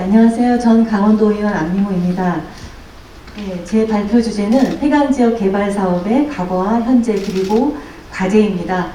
안녕하세요. 전 강원도의원 안민호입니다. 네, 제 발표 주제는 폐강지역 개발 사업의 과거와 현재 그리고 과제입니다.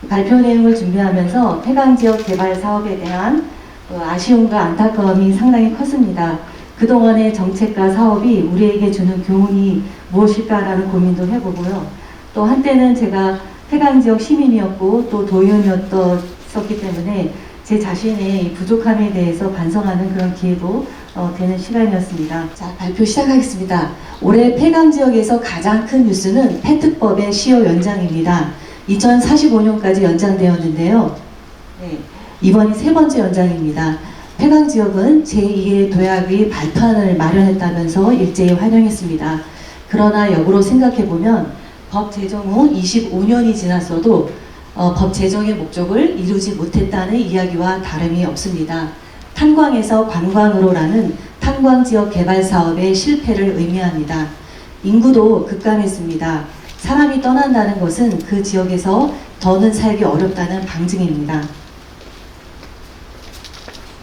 발표 내용을 준비하면서 폐강지역 개발 사업에 대한 아쉬움과 안타까움이 상당히 컸습니다. 그동안의 정책과 사업이 우리에게 주는 교훈이 무엇일까라는 고민도 해보고요. 또 한때는 제가 폐강지역 시민이었고 또 도의원이었기 때문에 제 자신의 부족함에 대해서 반성하는 그런 기회도 되는 시간이었습니다. 자, 발표 시작하겠습니다. 올해 폐강지역에서 가장 큰 뉴스는 폐특법의 시효 연장입니다. 2045년까지 연장되었는데요. 네, 이번이 세 번째 연장입니다. 폐강지역은 제2의 도약의 발판을 마련했다면서 일제히 환영했습니다. 그러나 역으로 생각해보면 법 제정 후 25년이 지났어도 법 제정의 목적을 이루지 못했다는 이야기와 다름이 없습니다. 탄광에서 관광으로라는 탄광지역 개발 사업의 실패를 의미합니다. 인구도 급감했습니다. 사람이 떠난다는 것은 그 지역에서 더는 살기 어렵다는 방증입니다.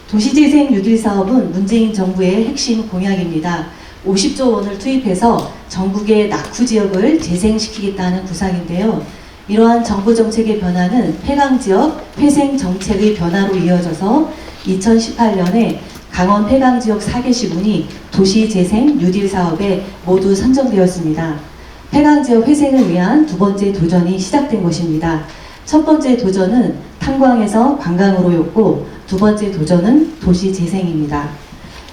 도시재생 뉴딜 사업은 문재인 정부의 핵심 공약입니다. 50조 원을 투입해서 전국의 낙후 지역을 재생시키겠다는 구상인데요. 이러한 정부 정책의 변화는 폐강지역 회생 정책의 변화로 이어져서 2018년에 강원 폐강지역 4개 시군이 도시재생 뉴딜 사업에 모두 선정되었습니다. 폐강지역 회생을 위한 두 번째 도전이 시작된 것입니다. 첫 번째 도전은 탄광에서 관광으로였고 두 번째 도전은 도시재생입니다.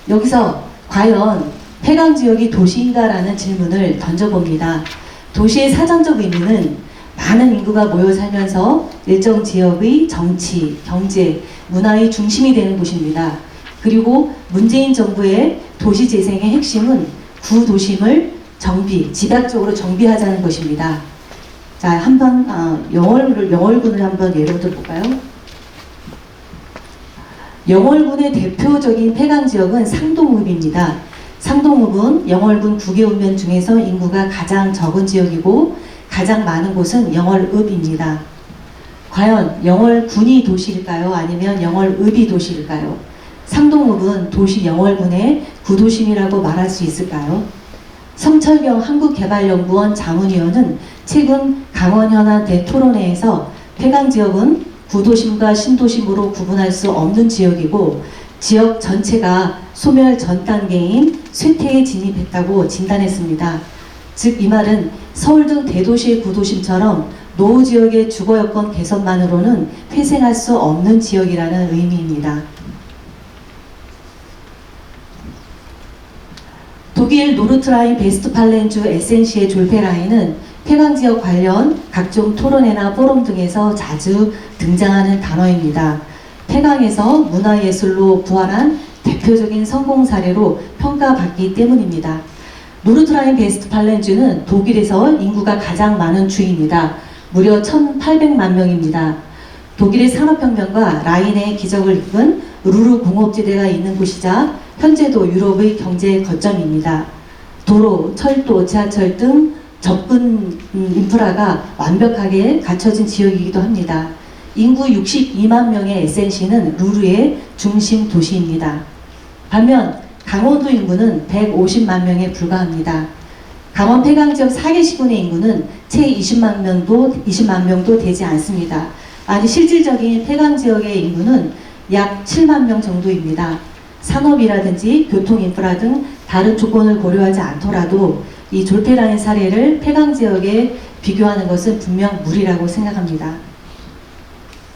여기서 과연 폐강지역이 도시인가라는 질문을 던져봅니다. 도시의 사전적 의미는 많은 인구가 모여 살면서 일정 지역의 정치, 경제, 문화의 중심이 되는 곳입니다. 그리고 문재인 정부의 도시재생의 핵심은 구도심을 집약적으로 정비하자는 것입니다. 자, 한번 영월군을 한번 예로 들어볼까요? 영월군의 대표적인 폐강지역은 상동읍입니다. 상동읍은 영월군 9개 읍면 중에서 인구가 가장 적은 지역이고 가장 많은 곳은 영월읍입니다. 과연 영월군이 도시일까요? 아니면 영월읍이 도시일까요? 상동읍은 도시 영월군의 구도심이라고 말할 수 있을까요? 성철경 한국개발연구원 자문위원은 최근 강원현안 대토론회에서 폐강지역은 구도심과 신도심으로 구분할 수 없는 지역이고 지역 전체가 소멸 전 단계인 쇠퇴에 진입했다고 진단했습니다. 즉 이 말은 서울 등 대도시의 구도심처럼 노후 지역의 주거 여건 개선만으로는 회생할 수 없는 지역이라는 의미입니다. 독일 노르트라인 베스트팔렌주 에센시의 졸페라인은 폐강지역 관련 각종 토론회나 포럼 등에서 자주 등장하는 단어입니다. 폐강에서 문화예술로 부활한 대표적인 성공 사례로 평가받기 때문입니다. 노르트라인 베스트팔렌주는 독일에서 인구가 가장 많은 주입니다. 무려 1,800만 명입니다. 독일의 산업혁명과 라인의 기적을 이끈 루르 공업지대가 있는 곳이자 현재도 유럽의 경제 거점입니다. 도로, 철도, 지하철 등 접근 인프라가 완벽하게 갖춰진 지역이기도 합니다. 인구 62만 명의 에센시는 루르의 중심 도시입니다. 반면 강원도 인구는 150만 명에 불과합니다. 강원 폐강지역 4개 시군의 인구는 채 20만 명도 되지 않습니다. 아니 실질적인 폐강지역의 인구는 약 7만 명 정도입니다. 산업이라든지 교통 인프라 등 다른 조건을 고려하지 않더라도 이 졸페라인 사례를 폐강지역에 비교하는 것은 분명 무리라고 생각합니다.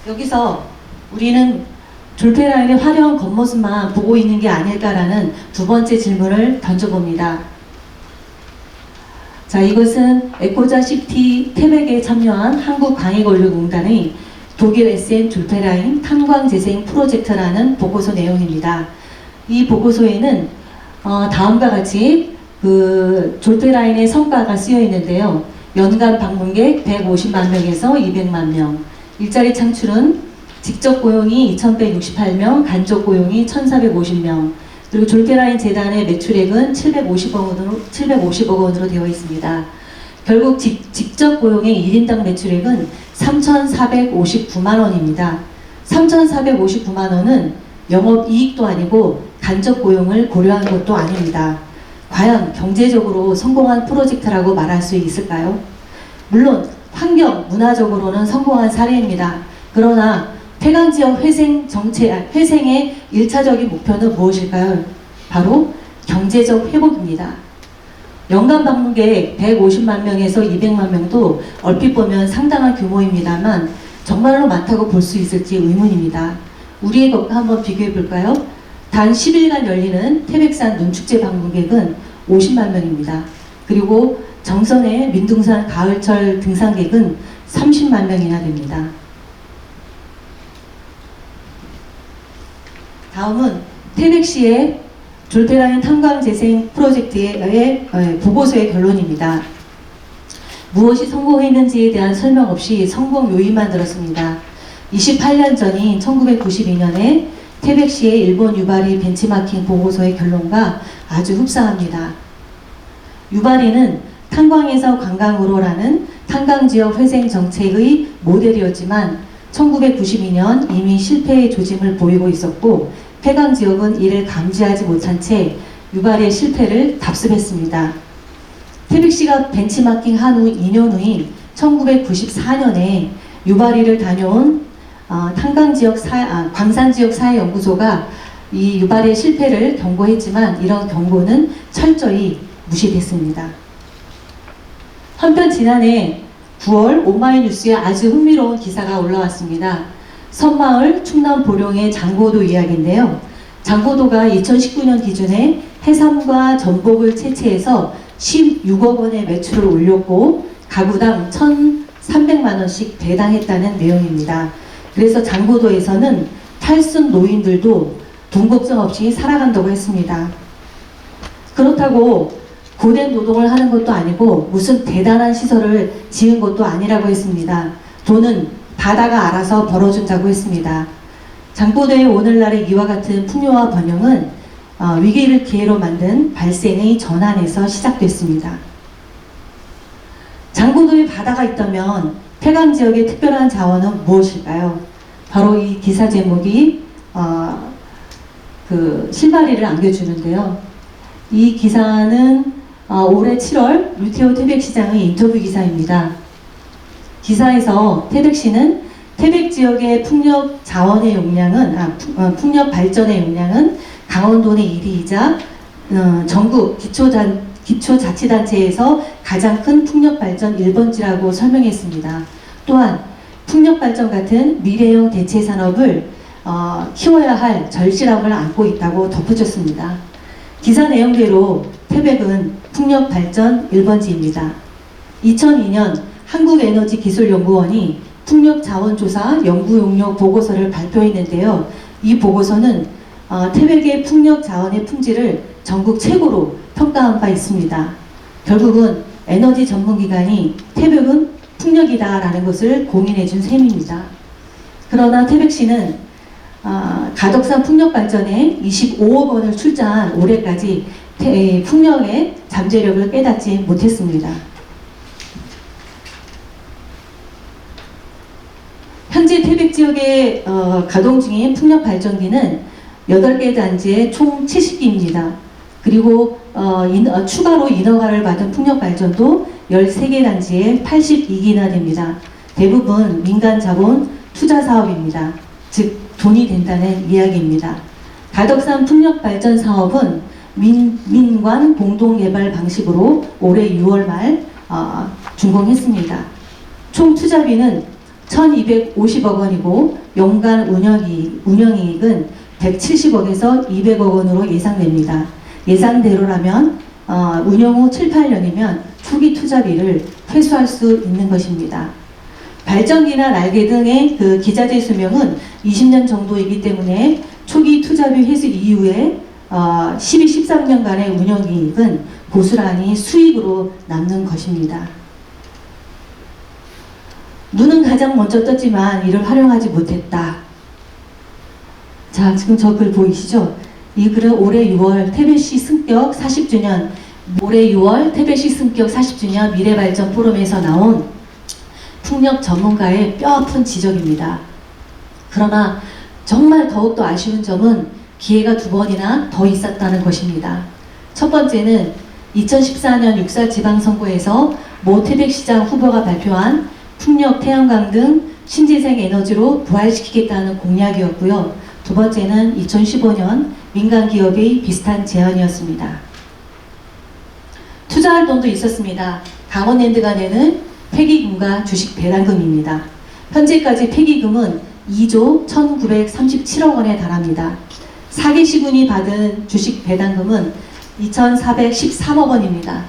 여기서 우리는 졸페라인의 화려한 겉모습만 보고 있는 게 아닐까라는 두 번째 질문을 던져봅니다. 자, 이것은 에코자 시티 태백에 참여한 한국광해권력공단의 독일 SM 졸페라인 탄광재생 프로젝트라는 보고서 내용입니다. 이 보고서에는 다음과 같이 졸페라인의 성과가 쓰여 있는데요. 연간 방문객 150만 명에서 200만 명, 일자리 창출은 직접 고용이 2,168명, 간접 고용이 1,450명, 그리고 졸페라인 재단의 매출액은 750억 원으로 되어 있습니다. 결국 직접 고용의 1인당 매출액은 3,459만 원입니다. 3,459만 원은 영업이익도 아니고 간접 고용을 고려한 것도 아닙니다. 과연 경제적으로 성공한 프로젝트라고 말할 수 있을까요? 물론 환경, 문화적으로는 성공한 사례입니다. 그러나 폐광지역 회생의 1차적인 목표는 무엇일까요? 바로 경제적 회복입니다. 연간 방문객 150만 명에서 200만 명도 얼핏 보면 상당한 규모입니다만 정말로 많다고 볼 수 있을지 의문입니다. 우리의 것과 한번 비교해 볼까요? 단 10일간 열리는 태백산 눈축제 방문객은 50만 명입니다. 그리고 정선의 민둥산 가을철 등산객은 30만 명이나 됩니다. 다음은 태백시의 졸페라인 탄광재생 프로젝트의 보고서의 결론입니다. 무엇이 성공했는지에 대한 설명 없이 성공 요인만 들었습니다. 28년 전인 1992년에 태백시의 일본 유바리 벤치마킹 보고서의 결론과 아주 흡사합니다. 유바리는 탄광에서 관광으로라는 탄광지역 회생 정책의 모델이었지만 1992년 이미 실패의 조짐을 보이고 있었고 폐광지역은 이를 감지하지 못한 채 유바리의 실패를 답습했습니다. 태백시가 벤치마킹 한 후 2년 후인 1994년에 유바리를 다녀온 광산지역 사회연구소가 이 유바리의 실패를 경고했지만 이런 경고는 철저히 무시됐습니다. 한편 지난해 9월 오마이뉴스에 아주 흥미로운 기사가 올라왔습니다. 섬마을 충남 보령의 장고도 이야기인데요. 장고도가 2019년 기준에 해삼과 전복을 채취해서 16억 원의 매출을 올렸고 가구당 1,300만 원씩 배당했다는 내용입니다. 그래서 장고도에서는 탈순 노인들도 돈 걱정 없이 살아간다고 했습니다. 그렇다고 고된 노동을 하는 것도 아니고 무슨 대단한 시설을 지은 것도 아니라고 했습니다. 돈은 바다가 알아서 벌어준다고 했습니다. 장고도의 오늘날의 이와 같은 풍요와 번영은 위기를 기회로 만든 발생의 전환에서 시작됐습니다. 장고도에 바다가 있다면 폐광지역의 특별한 자원은 무엇일까요? 바로 이 기사 제목이 실마리를 안겨주는데요. 이 기사는 올해 7월 유태호 태백시장의 인터뷰 기사입니다. 기사에서 태백시는 태백 지역의 풍력 자원의 용량은 풍력 발전의 용량은 강원도 내 1위이자 전국 기초자치단체에서 가장 큰 풍력 발전 1번지라고 설명했습니다. 또한 풍력 발전 같은 미래형 대체 산업을 키워야 할 절실함을 안고 있다고 덧붙였습니다. 기사 내용대로 태백은 풍력 발전 1번지입니다. 2002년 한국에너지기술연구원이 풍력자원조사 연구용역 보고서를 발표했는데요. 이 보고서는 태백의 풍력자원의 품질을 전국 최고로 평가한 바 있습니다. 결국은 에너지 전문기관이 태백은 풍력이다라는 것을 공인해 준 셈입니다. 그러나 태백시는 가덕산 풍력발전에 25억 원을 출자한 올해까지 풍력의 잠재력을 깨닫지 못했습니다. 현재 태백 지역에 가동 중인 풍력 발전기는 8개 단지에 총 70기입니다. 그리고 추가로 인허가를 받은 풍력 발전도 13개 단지에 82기나 됩니다. 대부분 민간 자본 투자 사업입니다. 즉 돈이 된다는 이야기입니다. 가덕산 풍력 발전 사업은 민관 공동 개발 방식으로 올해 6월 말 준공했습니다. 총 투자비는 1,250억 원이고 연간 운영이익은 170억에서 200억 원으로 예상됩니다. 예상대로라면 운영 후 7, 8년이면 초기 투자비를 회수할 수 있는 것입니다. 발전기나 날개 등의 기자재 수명은 20년 정도이기 때문에 초기 투자비 회수 이후에 12, 13년간의 운영이익은 고스란히 수익으로 남는 것입니다. 눈은 가장 먼저 떴지만 이를 활용하지 못했다. 자, 지금 저 글 보이시죠? 이 글은 올해 6월 태백시 승격 40주년 미래발전 포럼에서 나온 풍력 전문가의 뼈아픈 지적입니다. 그러나 정말 더욱더 아쉬운 점은 기회가 2번이나 더 있었다는 것입니다. 첫 번째는 2014년 6.4 지방선거에서 모 태백시장 후보가 발표한 풍력, 태양광 등 신재생 에너지로 부활시키겠다는 공약이었고요. 두 번째는 2015년 민간 기업의 비슷한 제안이었습니다. 투자활동도 있었습니다. 강원랜드가 내는 폐기금과 주식 배당금입니다. 현재까지 폐기금은 2조 1937억 원에 달합니다. 4개 시군이 받은 주식 배당금은 2413억 원입니다.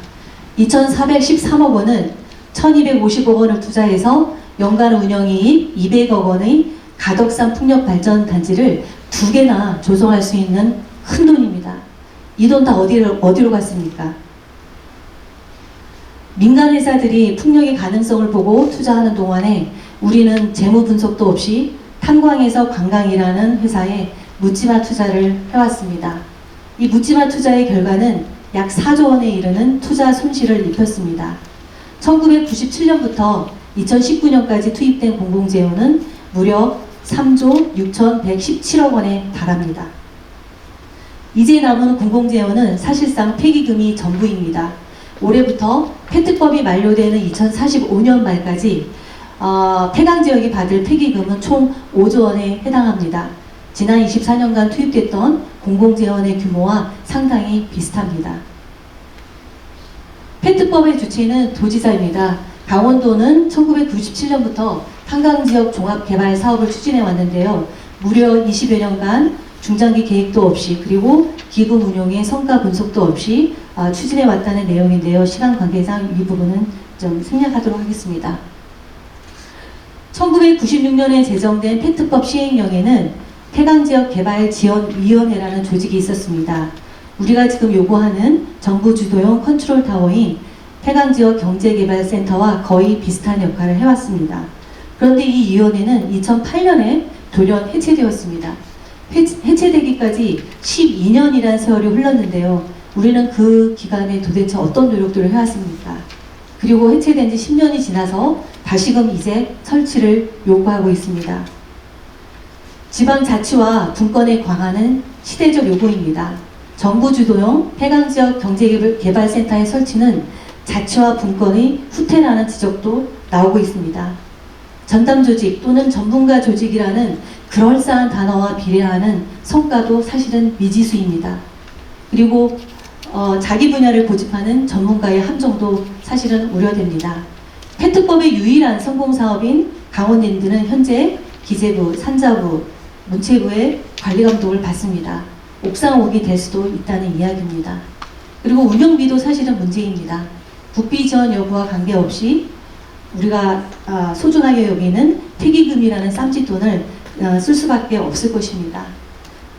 2413억 원은 1250억 원을 투자해서 연간 운영이익 200억 원의 가덕산 풍력발전단지를 2개나 조성할 수 있는 큰 돈입니다. 이 돈 다 어디로 갔습니까? 민간 회사들이 풍력의 가능성을 보고 투자하는 동안에 우리는 재무 분석도 없이 탄광에서 관광이라는 회사에 묻지마 투자를 해왔습니다. 이 묻지마 투자의 결과는 약 4조 원에 이르는 투자 손실을 입혔습니다. 1997년부터 2019년까지 투입된 공공재원은 무려 3조 6,117억 원에 달합니다. 이제 남은 공공재원은 사실상 폐기금이 전부입니다. 올해부터 페트법이 만료되는 2045년 말까지 폐강지역이 받을 폐기금은 총 5조 원에 해당합니다. 지난 24년간 투입됐던 공공재원의 규모와 상당히 비슷합니다. 페트법의 주체는 도지사입니다. 강원도는 1997년부터 한강지역 종합개발 사업을 추진해 왔는데요. 무려 20여 년간 중장기 계획도 없이 그리고 기금 운용의 성과 분석도 없이 추진해 왔다는 내용인데요. 시간 관계상 이 부분은 좀 생략하도록 하겠습니다. 1996년에 제정된 페트법 시행령에는 폐강지역개발지원위원회라는 조직이 있었습니다. 우리가 지금 요구하는 정부 주도형 컨트롤타워인 폐강지역경제개발센터와 거의 비슷한 역할을 해왔습니다. 그런데 이 위원회는 2008년에 돌연 해체되었습니다. 해체되기까지 12년이라는 세월이 흘렀는데요. 우리는 그 기간에 도대체 어떤 노력들을 해왔습니까? 그리고 해체된 지 10년이 지나서 다시금 이제 설치를 요구하고 있습니다. 지방자치와 분권의 강화는 시대적 요구입니다. 정부 주도형 폐강지역 경제개발센터의 설치는 자치와 분권의 후퇴라는 지적도 나오고 있습니다. 전담조직 또는 전문가 조직이라는 그럴싸한 단어와 비례하는 성과도 사실은 미지수입니다. 그리고 자기 분야를 고집하는 전문가의 함정도 사실은 우려됩니다. 페트법의 유일한 성공사업인 강원랜드는 현재 기재부, 산자부, 문체부의 관리감독을 받습니다. 옥상옥이 될 수도 있다는 이야기입니다. 그리고 운영비도 사실은 문제입니다. 국비 지원 여부와 관계없이 우리가 소중하게 여기는 폐기금이라는 쌈짓돈을 쓸 수밖에 없을 것입니다.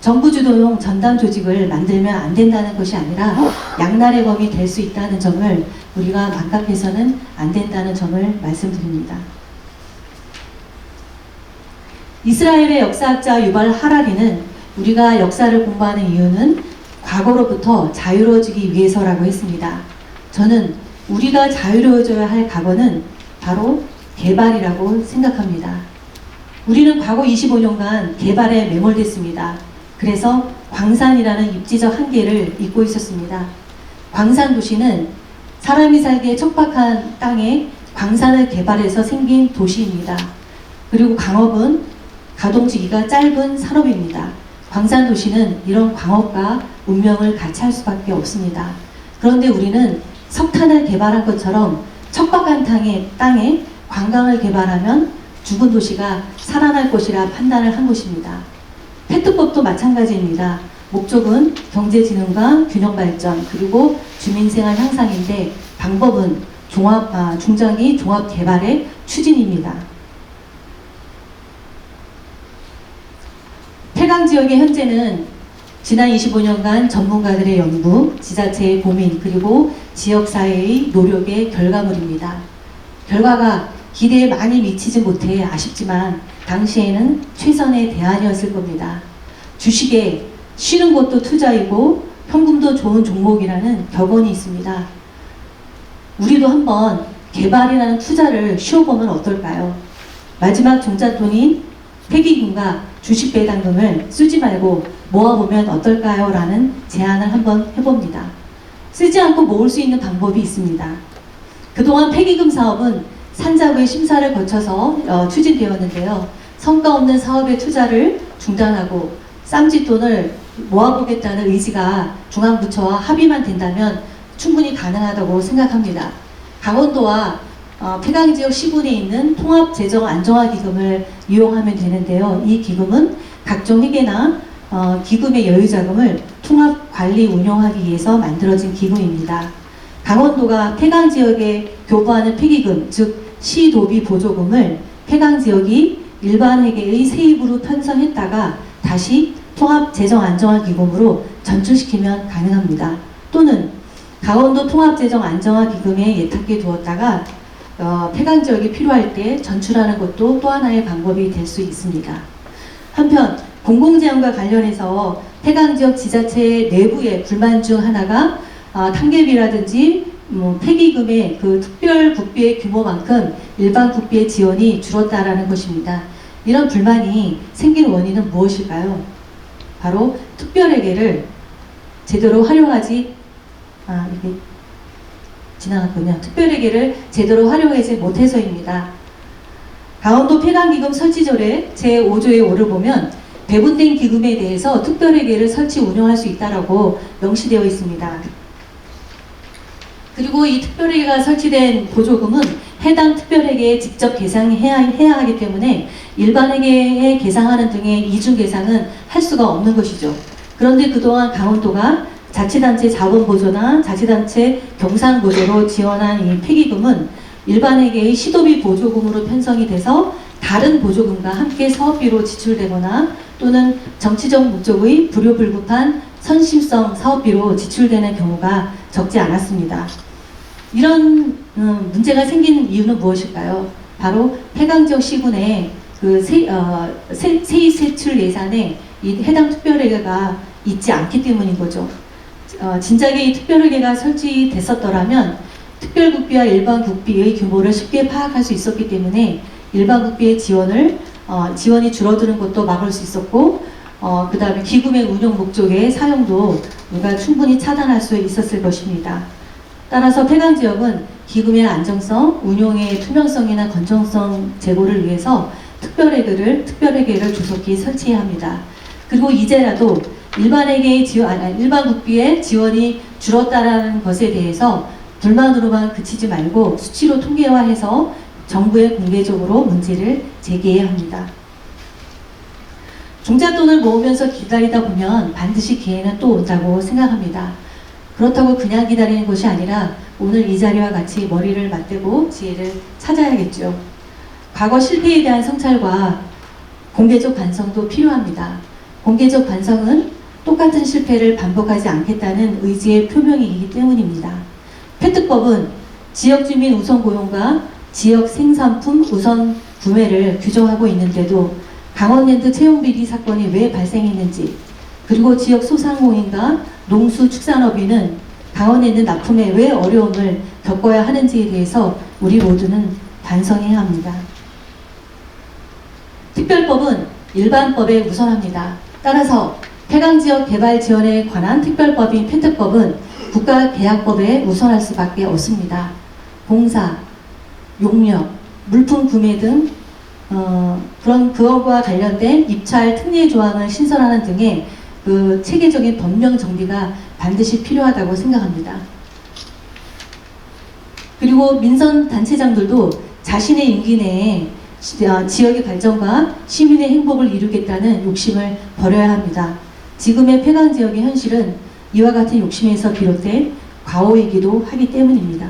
정부 주도용 전담 조직을 만들면 안 된다는 것이 아니라 양날의 검이 될 수 있다는 점을 우리가 망각해서는 안 된다는 점을 말씀드립니다. 이스라엘의 역사학자 유발 하라리는 우리가 역사를 공부하는 이유는 과거로부터 자유로워지기 위해서라고 했습니다. 저는 우리가 자유로워져야 할 과거는 바로 개발이라고 생각합니다. 우리는 과거 25년간 개발에 매몰됐습니다. 그래서 광산이라는 입지적 한계를 잊고 있었습니다. 광산 도시는 사람이 살기에 척박한 땅에 광산을 개발해서 생긴 도시입니다. 그리고 강업은 가동시기가 짧은 산업입니다. 광산 도시는 이런 광업과 운명을 같이 할 수밖에 없습니다. 그런데 우리는 석탄을 개발한 것처럼 척박한 땅에 관광을 개발하면 죽은 도시가 살아날 것이라 판단을 한 것입니다. 페트법도 마찬가지입니다. 목적은 경제진흥과 균형발전 그리고 주민생활 향상인데 방법은 중장기 종합개발의 추진입니다. 폐강지역의 현재는 지난 25년간 전문가들의 연구, 지자체의 고민, 그리고 지역사회의 노력의 결과물입니다. 결과가 기대에 많이 미치지 못해 아쉽지만 당시에는 최선의 대안이었을 겁니다. 주식에 쉬는 것도 투자이고 현금도 좋은 종목이라는 격언이 있습니다. 우리도 한번 개발이라는 투자를 쉬어보면 어떨까요? 마지막 종잣돈인 폐기금과 폐기금과 주식 배당금을 쓰지 말고 모아보면 어떨까요? 라는 제안을 한번 해봅니다. 쓰지 않고 모을 수 있는 방법이 있습니다. 그동안 폐기금 사업은 산자부의 심사를 거쳐서 추진되었는데요. 성과 없는 사업의 투자를 중단하고 쌈짓돈을 모아보겠다는 의지가 중앙부처와 합의만 된다면 충분히 가능하다고 생각합니다. 강원도와 폐강지역 시군에 있는 통합재정안정화기금을 이용하면 되는데요. 이 기금은 각종 회계나 기금의 여유자금을 통합관리 운영하기 위해서 만들어진 기금입니다. 강원도가 폐강지역에 교부하는 폐기금, 즉 시도비 보조금을 폐강지역이 일반 회계의 세입으로 편성했다가 다시 통합재정안정화기금으로 전출시키면 가능합니다. 또는 강원도 통합재정안정화기금에 예탁해 두었다가 폐강지역이 필요할 때 전출하는 것도 또 하나의 방법이 될 수 있습니다. 한편 공공재원과 관련해서 폐강지역 지자체 내부의 불만 중 하나가 탕계비라든지 폐기금의 그 특별 국비의 규모만큼 일반 국비의 지원이 줄었다라는 것입니다. 이런 불만이 생긴 원인은 무엇일까요? 바로 특별회계를 제대로 활용하지 이게 지나갔군요. 특별회계를 제대로 활용하지 못해서입니다. 강원도 폐강기금 설치조례 제5조의 5를 보면 배분된 기금에 대해서 특별회계를 설치 운영할 수 있다라고 명시되어 있습니다. 그리고 이 특별회계가 설치된 보조금은 해당 특별회계에 직접 계상해야 하기 때문에 일반 회계에 계상하는 등의 이중 계상은 할 수가 없는 것이죠. 그런데 그동안 강원도가 자치단체 자본보조나 자치단체 경상보조로 지원한 이 폐기금은 일반 회계의 시도비 보조금으로 편성이 돼서 다른 보조금과 함께 사업비로 지출되거나 또는 정치적 목적의 불효불급한 선심성 사업비로 지출되는 경우가 적지 않았습니다. 이런 문제가 생기는 이유는 무엇일까요? 바로 폐강지역 시군의 그 세입 세출 예산에 이 해당 특별회계가 있지 않기 때문인 거죠. 진작에 이 특별회계가 설치됐었더라면 특별국비와 일반국비의 규모를 쉽게 파악할 수 있었기 때문에 일반국비의 지원이 줄어드는 것도 막을 수 있었고 그 다음에 기금의 운용 목적의 사용도 우리가 충분히 차단할 수 있었을 것입니다. 따라서 폐강지역은 기금의 안정성, 운용의 투명성이나 건전성 제고를 위해서 특별회계를 조속히 설치해야 합니다. 그리고 이제라도 일반 국비의 지원이 줄었다라는 것에 대해서 불만으로만 그치지 말고 수치로 통계화해서 정부에 공개적으로 문제를 제기해야 합니다. 종잣돈을 모으면서 기다리다 보면 반드시 기회는 또 온다고 생각합니다. 그렇다고 그냥 기다리는 것이 아니라 오늘 이 자리와 같이 머리를 맞대고 지혜를 찾아야겠죠. 과거 실패에 대한 성찰과 공개적 반성도 필요합니다. 공개적 반성은 똑같은 실패를 반복하지 않겠다는 의지의 표명이기 때문입니다. 폐특법은 지역주민 우선 고용과 지역 생산품 우선 구매를 규정하고 있는데도 강원랜드 채용비리 사건이 왜 발생했는지, 그리고 지역 소상공인과 농수축산업인은 강원랜드 납품에 왜 어려움을 겪어야 하는지에 대해서 우리 모두는 반성해야 합니다. 특별법은 일반법에 우선합니다. 따라서 폐강지역 개발 지원에 관한 특별법인 폐특법은 국가계약법에 우선할 수밖에 없습니다. 공사, 용역, 물품 구매 등 그것과 관련된 입찰 특례 조항을 신설하는 등의 그 체계적인 법령 정비가 반드시 필요하다고 생각합니다. 그리고 민선 단체장들도 자신의 임기 내에 지역의 발전과 시민의 행복을 이루겠다는 욕심을 버려야 합니다. 지금의 폐강지역의 현실은 이와 같은 욕심에서 비롯된 과오이기도 하기 때문입니다.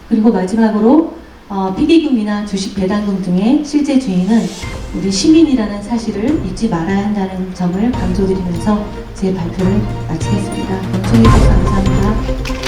그리고 마지막으로 폐기금이나 주식 배당금 등의 실제 주인은 우리 시민이라는 사실을 잊지 말아야 한다는 점을 강조드리면서 제 발표를 마치겠습니다. 경청해 주셔서 감사합니다.